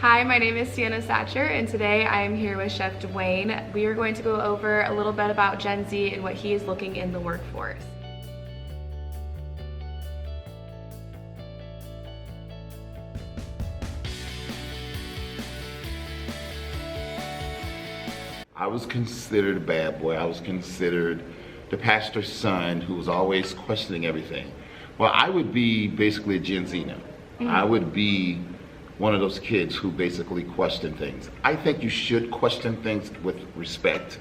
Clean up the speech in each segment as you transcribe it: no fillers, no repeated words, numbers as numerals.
Hi, my name is SeaEnna Satcher, and today I am here with Chef Dwayne. We are going to go over a little bit about Gen Z and what he is looking in the workforce. I was considered a bad boy. I was considered the pastor's son who was always questioning everything. Well, I would be basically a Gen Z now. I would be one of those kids who basically question things. I think you should question things with respect.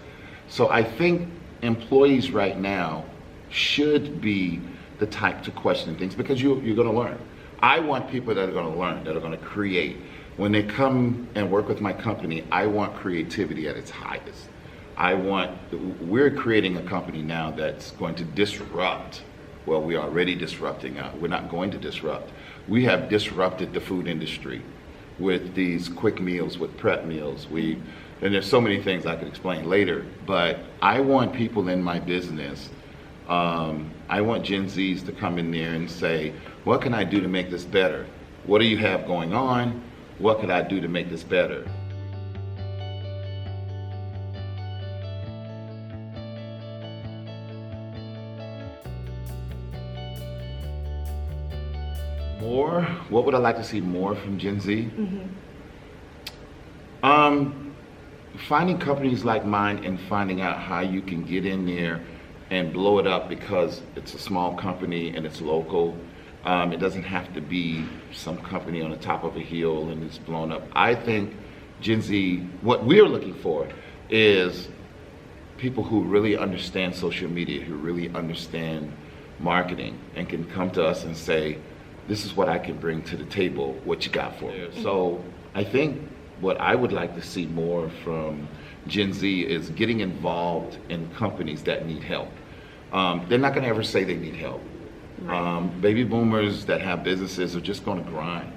So I think employees right now should be the type to question things because you're going to learn. I want people that are going to learn, that are going to create. When they come and work with my company, I want creativity at its highest. We're creating a company now that's going to disrupt. Well, we're already disrupting. We're not going to disrupt. We have disrupted the food industry with these quick meals, with prep meals. And there's so many things I could explain later, but I want people in my business, I want Gen Zs to come in there and say, what can I do to make this better? What do you have going on? What could I do to make this better? More? What would I like to see more from Gen Z? Finding companies like mine and finding out how you can get in there and blow it up because it's a small company and it's local. It doesn't have to be some company on the top of a hill and it's blown up. I think Gen Z, what we're looking for is people who really understand social media, who really understand marketing and can come to us and say, this is what I can bring to the table, what you got for me. So I think what I would like to see more from Gen Z is getting involved in companies that need help. They're not gonna ever say they need help. Right. Baby boomers that have businesses are just gonna grind.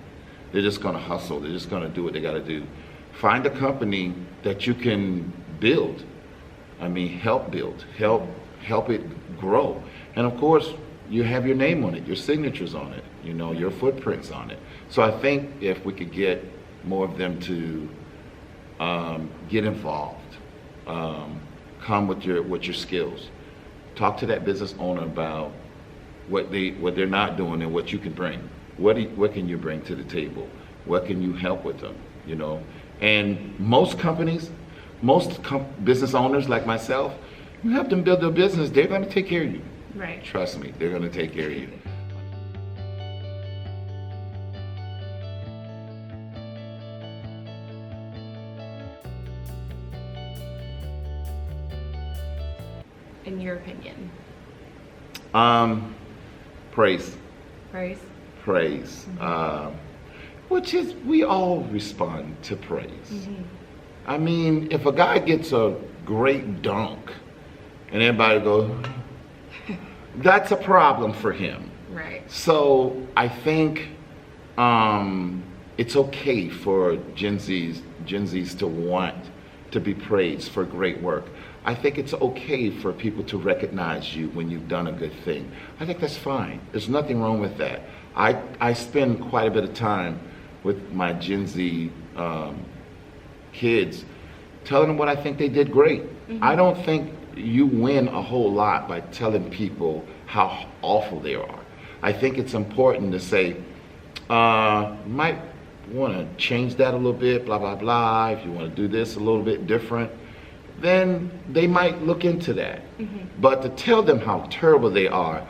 They're just gonna hustle. They're just gonna do what they gotta do. Find a company that you can build. I mean, help build, help it grow. And of course, you have your name on it, your signatures on it, your footprints on it. So I think if we could get more of them to get involved, come with your skills, talk to that business owner about what they're not doing and what you can bring. What can you bring to the table? What can you help with them? And most companies, business owners like myself, you help them build their business, they're going to take care of you. Right. Trust me, they're going to take care of you. In your opinion? Praise. Praise? Praise. Which is, we all respond to praise. I mean, if a guy gets a great dunk and everybody goes, that's a problem for him. Right. So I think it's okay for Gen Zs to want to be praised for great work. I think it's okay for people to recognize you when you've done a good thing. I think that's fine. There's nothing wrong with that. I spend quite a bit of time with my Gen Z kids telling them what I think they did great. I don't think you win a whole lot by telling people how awful they are. I think it's important to say, you might want to change that a little bit, blah, blah, blah. If you want to do this a little bit different, then they might look into that. But to tell them how terrible they are,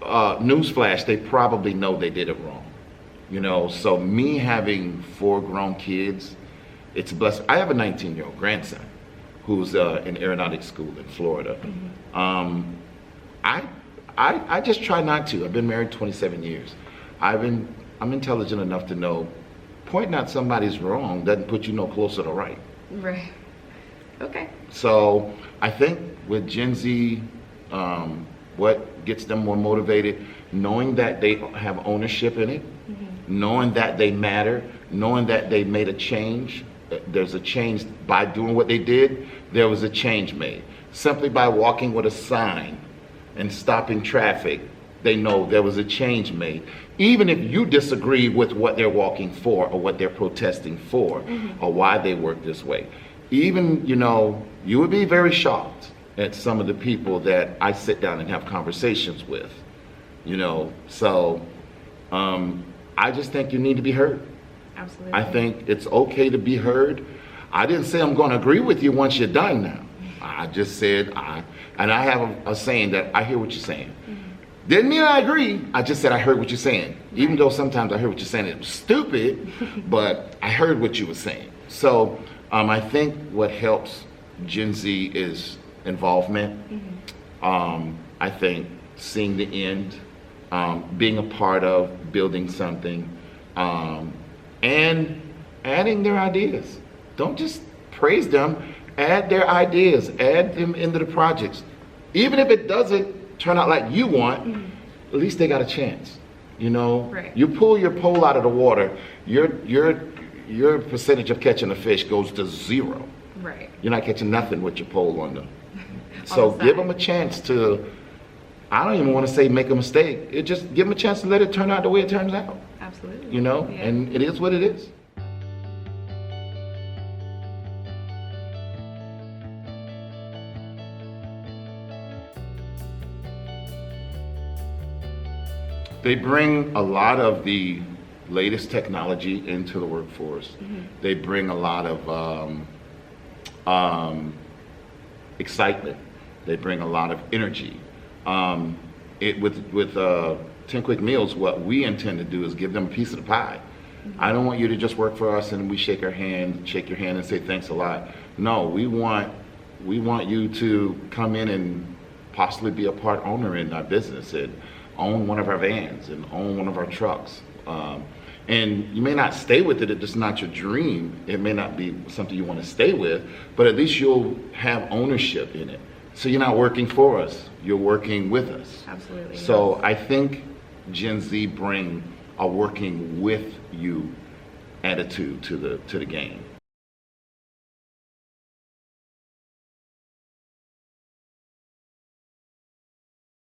newsflash, they probably know they did it wrong. So me having 4 grown kids, it's a blessing. I have a 19-year-old grandson who's in aeronautics school in Florida. I just try not to. I've been married 27 years. I'm intelligent enough to know pointing out somebody's wrong doesn't put you no closer to right. Right. Okay. So I think with Gen Z, what gets them more motivated, knowing that they have ownership in it, knowing that they matter, knowing that they made a change. There's a change by doing what they did. There was a change made simply by walking with a sign and stopping traffic. they know there was a change made. Even if you disagree with what they're walking for or what they're protesting for or why they work this way. Even, you would be very shocked at some of the people that I sit down and have conversations with, So I just think you need to be heard. Absolutely. I think it's okay to be heard. I didn't say I'm going to agree with you once you're done now. I just said, and I have a saying that I hear what you're saying. Didn't mean I agree. I just said I heard what you're saying. Even though sometimes I heard what you're saying, it was stupid, but I heard what you were saying. So I think what helps Gen Z is involvement. I think seeing the end, being a part of building something, and adding their ideas. Don't just praise them, add their ideas, add them into the projects. Even if it doesn't turn out like you want, at least they got a chance. Right. You pull your pole out of the water, your percentage of catching a fish goes to 0. Right. You're not catching nothing with your pole on them. So give them a chance to, I don't even want to say make a mistake. Just give them a chance to let it turn out the way it turns out. Absolutely. And it is what it is. They bring a lot of the latest technology into the workforce. They bring a lot of excitement. They bring a lot of energy. With 10 Quick Meals, what we intend to do is give them a piece of the pie. I don't want you to just work for us and we shake your hand and say thanks a lot. No, we want you to come in and possibly be a part owner in our business and own one of our vans and own one of our trucks. And you may not stay with it if it's not your dream. It may not be something you want to stay with, but at least you'll have ownership in it. So you're not working for us, you're working with us. Absolutely. So I think Gen Z bring a working with you attitude to the game.